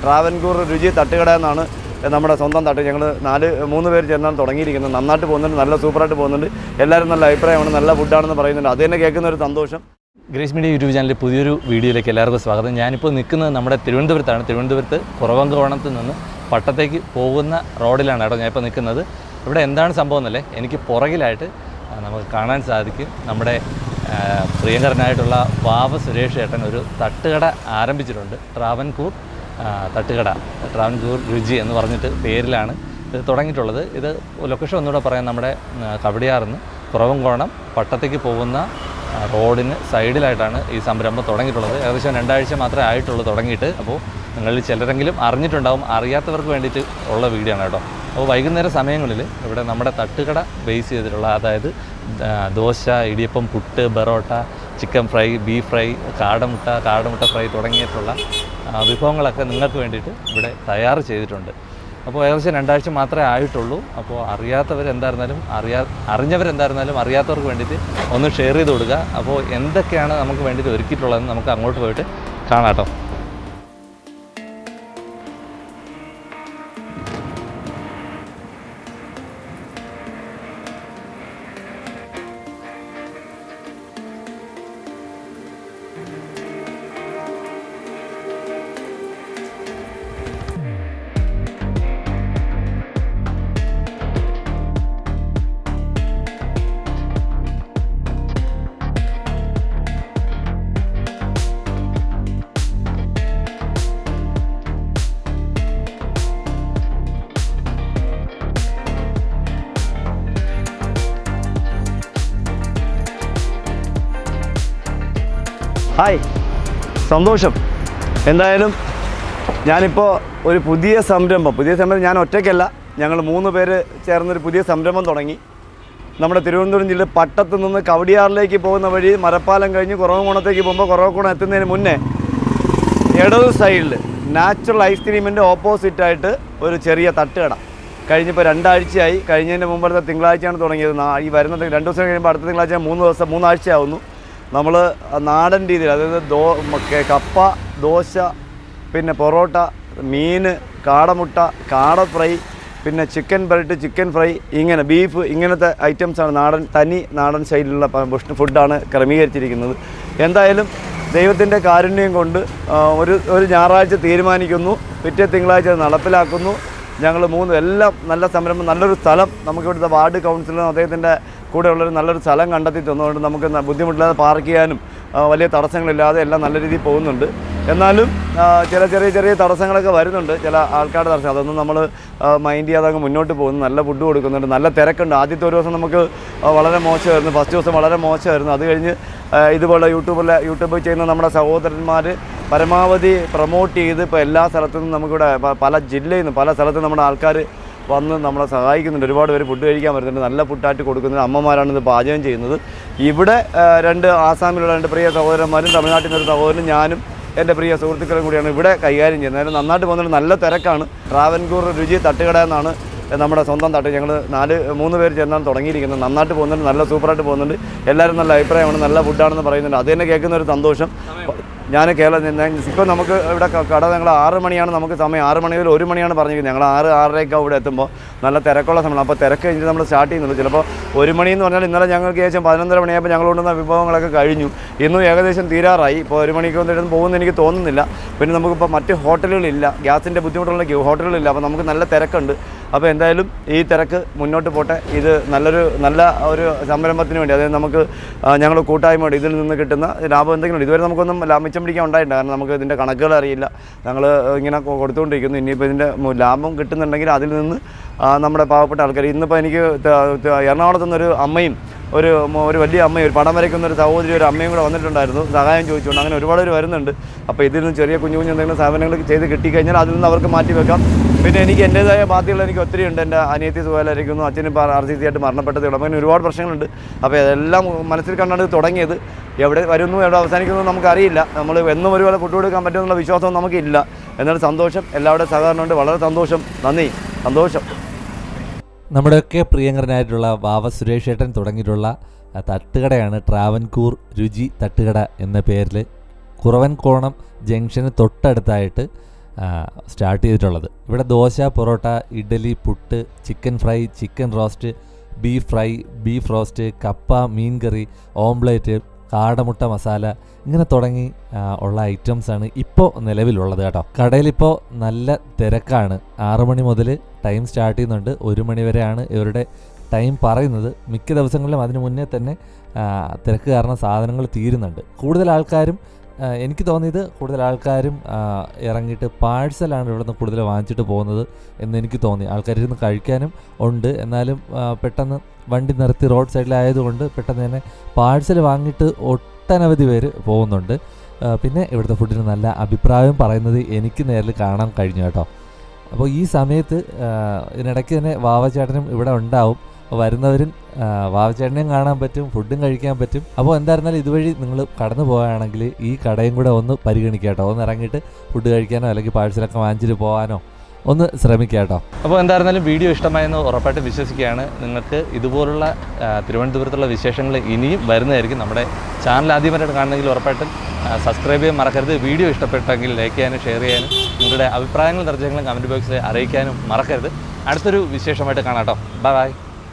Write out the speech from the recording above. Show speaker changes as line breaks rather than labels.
ട്രാവൻകൂർ രുചി തട്ടുകട എന്നാണ് നമ്മുടെ സ്വന്തം തട്ട്. ഞങ്ങൾ 3 പേര് ചേർന്നാണ് തുടങ്ങിയിരിക്കുന്നത്. നന്നായിട്ട് പോകുന്നുണ്ട്, നല്ല സൂപ്പറായിട്ട് പോകുന്നുണ്ട്. എല്ലാവരും നല്ല അഭിപ്രായമാണ്, നല്ല ഫുഡാണെന്ന് പറയുന്നുണ്ട്. അത് തന്നെ കേൾക്കുന്ന ഒരു സന്തോഷം.
ഗ്രേസ് മീഡിയ യൂട്യൂബ് ചാനലിൽ പുതിയൊരു വീഡിയോയിലേക്ക് എല്ലാവർക്കും സ്വാഗതം. ഞാനിപ്പോൾ നിൽക്കുന്നത് നമ്മുടെ തിരുവനന്തപുരത്താണ്. തിരുവനന്തപുരത്ത് കുറവങ്കോണത്ത് നിന്ന് പട്ടത്തേക്ക് പോകുന്ന റോഡിലാണ് കേട്ടോ ഞാനിപ്പോൾ നിൽക്കുന്നത്. ഇവിടെ എന്താണ് സംഭവം എന്നല്ലേ, എനിക്ക് പുറകിലായിട്ട് നമുക്ക് കാണാൻ സാധിക്കും നമ്മുടെ പ്രിയങ്കരനായിട്ടുള്ള വാവ സുരേഷ് ഏട്ടൻ ഒരു തട്ടുകട ആരംഭിച്ചിട്ടുണ്ട്. ട്രാവൻകൂർ തട്ടുകട, ട്രാവൻകൂർ രുചി എന്ന് പറഞ്ഞിട്ട് പേരിലാണ് ഇത് തുടങ്ങിയിട്ടുള്ളത്. ഇത് ലൊക്കേഷൻ ഒന്നുകൂടെ പറയാം, നമ്മുടെ കവടിയാറിന്ന് കുറവങ്കോണം പട്ടത്തേക്ക് പോകുന്ന റോഡിന് സൈഡിലായിട്ടാണ് ഈ സംരംഭം തുടങ്ങിയിട്ടുള്ളത്. ഏകദേശം 2 ആഴ്ച മാത്രമേ ആയിട്ടുള്ളൂ തുടങ്ങിയിട്ട്. അപ്പോൾ നിങ്ങളിൽ ചിലരെങ്കിലും അറിഞ്ഞിട്ടുണ്ടാവും, അറിയാത്തവർക്ക് വേണ്ടിയിട്ട് ഉള്ള വീഡിയോ ആണ് കേട്ടോ. അപ്പോൾ വൈകുന്നേര സമയങ്ങളിൽ ഇവിടെ നമ്മുടെ തട്ടുകട ബേസ് ചെയ്തിട്ടുള്ള, അതായത് dosa, idiyappam, puttu, barotta, chicken fry, beef fry, കാടമുട്ട ഫ്രൈ തുടങ്ങിയിട്ടുള്ള വിഭവങ്ങളൊക്കെ നിങ്ങൾക്ക് വേണ്ടിയിട്ട് ഇവിടെ തയ്യാർ ചെയ്തിട്ടുണ്ട്. അപ്പോൾ ഏകദേശം 2 ആഴ്ച മാത്രമേ ആയിട്ടുള്ളൂ. അപ്പോൾ അറിഞ്ഞവരെന്തായിരുന്നാലും അറിയാത്തവർക്ക് വേണ്ടിയിട്ട് ഒന്ന് ഷെയർ ചെയ്ത് കൊടുക്കുക. അപ്പോൾ എന്തൊക്കെയാണ് നമുക്ക് വേണ്ടിയിട്ട് ഒരുക്കിയിട്ടുള്ളതെന്ന് നമുക്ക് അങ്ങോട്ട് പോയിട്ട് കാണാം കേട്ടോ.
ഹായ്, സന്തോഷം. എന്തായാലും ഞാനിപ്പോൾ ഒരു പുതിയ സംരംഭം ഞാൻ ഒറ്റയ്ക്കല്ല, ഞങ്ങൾ 3 പേര് ചേർന്നൊരു പുതിയ സംരംഭം തുടങ്ങി. നമ്മുടെ തിരുവനന്തപുരം ജില്ലയിൽ പട്ടത്ത് നിന്ന് കവടിയാറിലേക്ക് പോകുന്ന വഴി മരപ്പാലം കഴിഞ്ഞ് കുറവങ്കോണത്തേക്ക് പോകുമ്പോൾ കുറവങ്കോണം എത്തുന്നതിന് മുന്നേ ഇടതു സൈഡിൽ നാച്ചുറൽ ഐസ്ക്രീമിൻ്റെ ഓപ്പോസിറ്റായിട്ട് ഒരു ചെറിയ തട്ടുകട കഴിഞ്ഞിപ്പോൾ 2 ആഴ്ചയായി. കഴിഞ്ഞതിൻ്റെ മുമ്പത്തെ തിങ്കളാഴ്ചയാണ് തുടങ്ങിയത്. ഈ വരുന്ന 2 ദിവസം കഴിയുമ്പോൾ അടുത്ത തിങ്കളാഴ്ച 3 ആഴ്ച ആവുന്നു. നമ്മൾ നാടൻ രീതിയിൽ, അതായത് കപ്പ, ദോശ, പിന്നെ പൊറോട്ട, മീൻ, കാടമുട്ട, കാട ഫ്രൈ, പിന്നെ ചിക്കൻ ബരട്ട്, ചിക്കൻ ഫ്രൈ, ഇങ്ങനെ ബീഫ്, ഇങ്ങനത്തെ ഐറ്റംസാണ് തനി നാടൻ ശൈലിയിലുള്ള ഫുഡാണ് ക്രമീകരിച്ചിരിക്കുന്നത്. എന്തായാലും ദൈവത്തിൻ്റെ കാരുണ്യം കൊണ്ട് ഒരു ഞായറാഴ്ച തീരുമാനിക്കുന്നു, പിറ്റേ തിങ്കളാഴ്ച നടപ്പിലാക്കുന്നു. ഞങ്ങൾ 3 എല്ലാം നല്ല സംരംഭം, നല്ലൊരു സ്ഥലം നമുക്കിവിടുത്തെ വാർഡ് കൗൺസിലറും അദ്ദേഹത്തിൻ്റെ കൂടെ ഉള്ളൊരു നല്ലൊരു സ്ഥലം കണ്ടെത്തി തന്നുകൊണ്ട് നമുക്ക് ബുദ്ധിമുട്ടില്ലാതെ പാർക്ക് ചെയ്യാനും വലിയ തടസ്സങ്ങളില്ലാതെ എല്ലാം നല്ല രീതിയിൽ പോകുന്നുണ്ട്. എന്നാലും ചെറിയ തടസ്സങ്ങളൊക്കെ വരുന്നുണ്ട്, ചില ആൾക്കാരുടെ തടസ്സം. അതൊന്നും നമ്മൾ മൈൻഡ് ചെയ്യാതെ അങ്ങ് മുന്നോട്ട് പോകുന്നു. നല്ല ഫുഡ് കൊടുക്കുന്നുണ്ട്, നല്ല തിരക്കുണ്ട്. ആദ്യത്തെ ഒരു ദിവസം നമുക്ക് വളരെ മോശമായിരുന്നു, ഫസ്റ്റ് ദിവസം വളരെ മോശമായിരുന്നു. അത് കഴിഞ്ഞ് ഇതുപോലെ യൂട്യൂബ് ചെയ്യുന്ന നമ്മുടെ സഹോദരന്മാർ പരമാവധി പ്രൊമോട്ട് ചെയ്ത് ഇപ്പോൾ എല്ലാ സ്ഥലത്തു നിന്നും നമുക്കിവിടെ പല ജില്ലയിൽ നിന്ന് പല സ്ഥലത്തും നമ്മുടെ ആൾക്കാർ വന്ന് നമ്മളെ സഹായിക്കുന്നുണ്ട്. ഒരുപാട് പേര് ഫുഡ് കഴിക്കാൻ വരുന്നുണ്ട്, നല്ല ഫുഡായിട്ട് കൊടുക്കുന്നുണ്ട്. അമ്മമാരാണ് ഇത് പാചകം ചെയ്യുന്നത്. ഇവിടെ 2 ആസാമിലുള്ള 2 പ്രിയ സഹോദരന്മാരും തമിഴ്നാട്ടിൽ നിന്നൊരു സഹോദരനും ഞാനും എൻ്റെ പ്രിയ സുഹൃത്തുക്കളും കൂടിയാണ് ഇവിടെ കൈകാര്യം ചെയ്യുന്നത്. അതിന് നന്നായിട്ട് പോകുന്നുണ്ട്, നല്ല തിരക്കാണ്. ട്രാവൻകൂർ രുചി തട്ടുകട എന്നാണ് നമ്മുടെ സ്വന്തം തട്ട്. ഞങ്ങൾ 3 പേര് ചേർന്നാണ് തുടങ്ങിയിരിക്കുന്നത്. നന്നായിട്ട് പോകുന്നുണ്ട്, നല്ല സൂപ്പറായിട്ട് പോകുന്നുണ്ട്. എല്ലാവരും നല്ല അഭിപ്രായമാണ്, നല്ല ഫുഡാണെന്ന് പറയുന്നുണ്ട്. അത് തന്നെ കേൾക്കുന്ന ഒരു സന്തോഷം. ഞാൻ ഇപ്പോൾ നമുക്ക് ഇവിടെ കട ഞങ്ങൾ 6 മണിയാണ് നമുക്ക് സമയം. 6 മണി മുതൽ 1 മണിയാണ് പറഞ്ഞിരിക്കുന്നത്. ഞങ്ങൾ 6-6:30 ഇവിടെ എത്തുമ്പോൾ നല്ല തിരക്കുള്ള സമയമാണ്. അപ്പോൾ തിരക്ക് കഴിഞ്ഞിട്ട് നമ്മൾ സ്റ്റാർട്ട് ചെയ്യുന്നുള്ളൂ. ചിലപ്പോൾ 1 മണിയെന്ന് പറഞ്ഞാൽ ഇന്നലെ ഞങ്ങൾക്ക് ഏകദേശം 11:30 മണിയായപ്പോൾ ഞങ്ങൾ കൊണ്ടുവന്ന വിഭവങ്ങളൊക്കെ കഴിഞ്ഞു. ഇന്നും ഏകദേശം തീരാറായി. ഇപ്പോൾ 1 മണിക്ക് വന്നിട്ട് പോകുമെന്ന് എനിക്ക് തോന്നുന്നില്ല. പിന്നെ നമുക്കിപ്പോൾ മറ്റ് ഹോട്ടലുകളില്ല, ഗ്യാസിൻ്റെ ബുദ്ധിമുട്ടുള്ള ഹോട്ടലുകളില്ല. അപ്പോൾ നമുക്ക് നല്ല തിരക്കുണ്ട്. അപ്പോൾ എന്തായാലും ഈ തിരക്ക് മുന്നോട്ട് പോട്ടെ. ഇത് നല്ല ഒരു സംരംഭത്തിന് വേണ്ടി, അതായത് നമുക്ക് ഞങ്ങൾ കൂട്ടായ്മയോട് ഇതിൽ നിന്ന് കിട്ടുന്ന ലാഭം എന്തെങ്കിലും ഇതുവരെ നമുക്കൊന്നും മിച്ചം പിടിക്കാൻ ഉണ്ടായിട്ടുണ്ട്. കാരണം നമുക്ക് ഇതിൻ്റെ കണക്കുകൾ അറിയില്ല. ഞങ്ങൾ ഇങ്ങനെ കൊടുത്തുകൊണ്ടിരിക്കുന്നു. ഇനിയിപ്പോൾ ഇതിൻ്റെ ലാഭം കിട്ടുന്നുണ്ടെങ്കിൽ അതിൽ നിന്ന് നമ്മുടെ പാവപ്പെട്ട ആൾക്കാർ, ഇന്നിപ്പോൾ എനിക്ക് എറണാകുളത്തു നിന്നൊരു അമ്മയും ഒരു വലിയ അമ്മയും ഒരു പടം വരയ്ക്കുന്ന ഒരു സഹോദരി ഒരു അമ്മയും കൂടെ വന്നിട്ടുണ്ടായിരുന്നു സഹായം ചോദിച്ചുകൊണ്ട്. അങ്ങനെ ഒരുപാട് പേര് വരുന്നുണ്ട്. അപ്പോൾ ഇതിൽ നിന്ന് ചെറിയ കുഞ്ഞു എന്തെങ്കിലും സാധനങ്ങൾ ചെയ്ത് കിട്ടിക്കഴിഞ്ഞാൽ അതിൽ നിന്ന് അവർക്ക് മാറ്റി വെക്കാം. പിന്നെ എനിക്ക് എൻ്റേതായ ബാധ്യതകൾ എനിക്ക് ഒത്തിരി ഉണ്ട്. എൻ്റെ അനിയത്തി സുഖമായിരിക്കുന്നു, അച്ഛനും RCC ആയിട്ട് മരണപ്പെട്ടതേ ഉള്ളൂ. അങ്ങനെ ഒരുപാട് പ്രശ്നങ്ങളുണ്ട്. അപ്പോൾ അതെല്ലാം മനസ്സിൽ കണ്ടാണ് ഇത് തുടങ്ങിയത്. എവിടെ വരുന്നു എവിടെ അവസാനിക്കുന്നു നമുക്കറിയില്ല. നമ്മൾ എന്നും ഒരുപോലെ ഫുഡ് കൊടുക്കാൻ പറ്റുമെന്നുള്ള വിശ്വാസം നമുക്കില്ല. എന്നാലും സന്തോഷം, എല്ലാവരുടെയും സഹകരണമുണ്ട്. വളരെ സന്തോഷം, നന്ദി, സന്തോഷം.
നമ്മുടെയൊക്കെ പ്രിയങ്കരനായിട്ടുള്ള വാവ സുരേഷ് ഏട്ടൻ തുടങ്ങിയിട്ടുള്ള തട്ടുകടയാണ് ട്രാവൻകൂർ രുചി തട്ടുകട എന്ന പേരിൽ കുറവൻകോണം ജംഗ്ഷന് തൊട്ടടുത്തായിട്ട്
സ്റ്റാർട്ട് ചെയ്തിട്ടുള്ളത്. ഇവിടെ dosa, porotta, idli, puttu, chicken fry, chicken roast, beef fry, beef roast, കപ്പ, മീൻ കറി, ഓംപ്ലേറ്റ്, കാടമുട്ട മസാല, ഇങ്ങനെ തുടങ്ങി ഉള്ള ഐറ്റംസാണ് ഇപ്പോൾ നിലവിലുള്ളത് കേട്ടോ. കടയിലിപ്പോൾ നല്ല തിരക്കാണ്. 6 മണി മുതൽ ടൈം സ്റ്റാർട്ട് ചെയ്യുന്നുണ്ട്. 1 മണി വരെയാണ് ഇവരുടെ ടൈം പറയുന്നത്. മിക്ക ദിവസങ്ങളിലും അതിന് മുന്നേ തന്നെ തിരക്ക് കാരണം സാധനങ്ങൾ തീരുന്നുണ്ട്. കൂടുതൽ ആൾക്കാരും എനിക്ക് തോന്നിയത് കൂടുതൽ ആൾക്കാരും ഇറങ്ങിയിട്ട് പാഴ്സലാണ് ഇവിടെ നിന്ന് കൂടുതൽ വാങ്ങിച്ചിട്ട് പോകുന്നത് എന്നെനിക്ക് തോന്നി. ആൾക്കാരിരുന്ന് കഴിക്കാനും ഉണ്ട്, എന്നാലും പെട്ടെന്ന് വണ്ടി നിർത്തി റോഡ് സൈഡിലായതുകൊണ്ട് പെട്ടെന്ന് തന്നെ പാഴ്സൽ വാങ്ങിയിട്ട് ഒട്ടനവധി പേര് പോകുന്നുണ്ട്. പിന്നെ ഇവിടുത്തെ ഫുഡിന് നല്ല അഭിപ്രായം പറയുന്നത് എനിക്ക് നേരിൽ കാണാൻ കഴിഞ്ഞു കേട്ടോ. അപ്പോൾ ഈ സമയത്ത് ഇതിനിടയ്ക്ക് തന്നെ വാവച്ചേട്ടനും ഇവിടെ ഉണ്ടാവും. വരുന്നവരും വാവച്ചേട്ടനെയും കാണാൻ പറ്റും, ഫുഡും കഴിക്കാൻ പറ്റും. അപ്പോൾ എന്തായിരുന്നാലും ഇതുവഴി നിങ്ങൾ കടന്നു പോകുകയാണെങ്കിൽ ഈ കടയും കൂടെ ഒന്ന് പരിഗണിക്കുക കേട്ടോ. ഒന്ന് ഇറങ്ങിയിട്ട് ഫുഡ് കഴിക്കാനോ അല്ലെങ്കിൽ പാഴ്സലൊക്കെ വാങ്ങിച്ചിട്ട് പോകാനോ ഒന്ന് ശ്രമിക്കുക കേട്ടോ.
അപ്പോൾ എന്തായിരുന്നാലും വീഡിയോ ഇഷ്ടമായെന്ന് ഉറപ്പായിട്ട് വിശ്വസിക്കുകയാണ്. നിങ്ങൾക്ക് ഇതുപോലുള്ള തിരുവനന്തപുരത്തുള്ള വിശേഷങ്ങൾ ഇനിയും വരുന്നതായിരിക്കും. നമ്മുടെ ചാനൽ ആദ്യമായിട്ട് കാണണമെങ്കിൽ ഉറപ്പായിട്ടും സബ്സ്ക്രൈബ് ചെയ്യാൻ മറക്കരുത്. വീഡിയോ ഇഷ്ടപ്പെട്ടെങ്കിൽ ലൈക്ക് ചെയ്യാനും ഷെയർ ചെയ്യാനും നിങ്ങളുടെ അഭിപ്രായങ്ങളും നിർദ്ദേശങ്ങളും കമൻറ്റ് ബോക്സിൽ അറിയിക്കാനും മറക്കരുത്. അടുത്തൊരു വിശേഷമായിട്ട് കാണാം കേട്ടോ. ബൈ.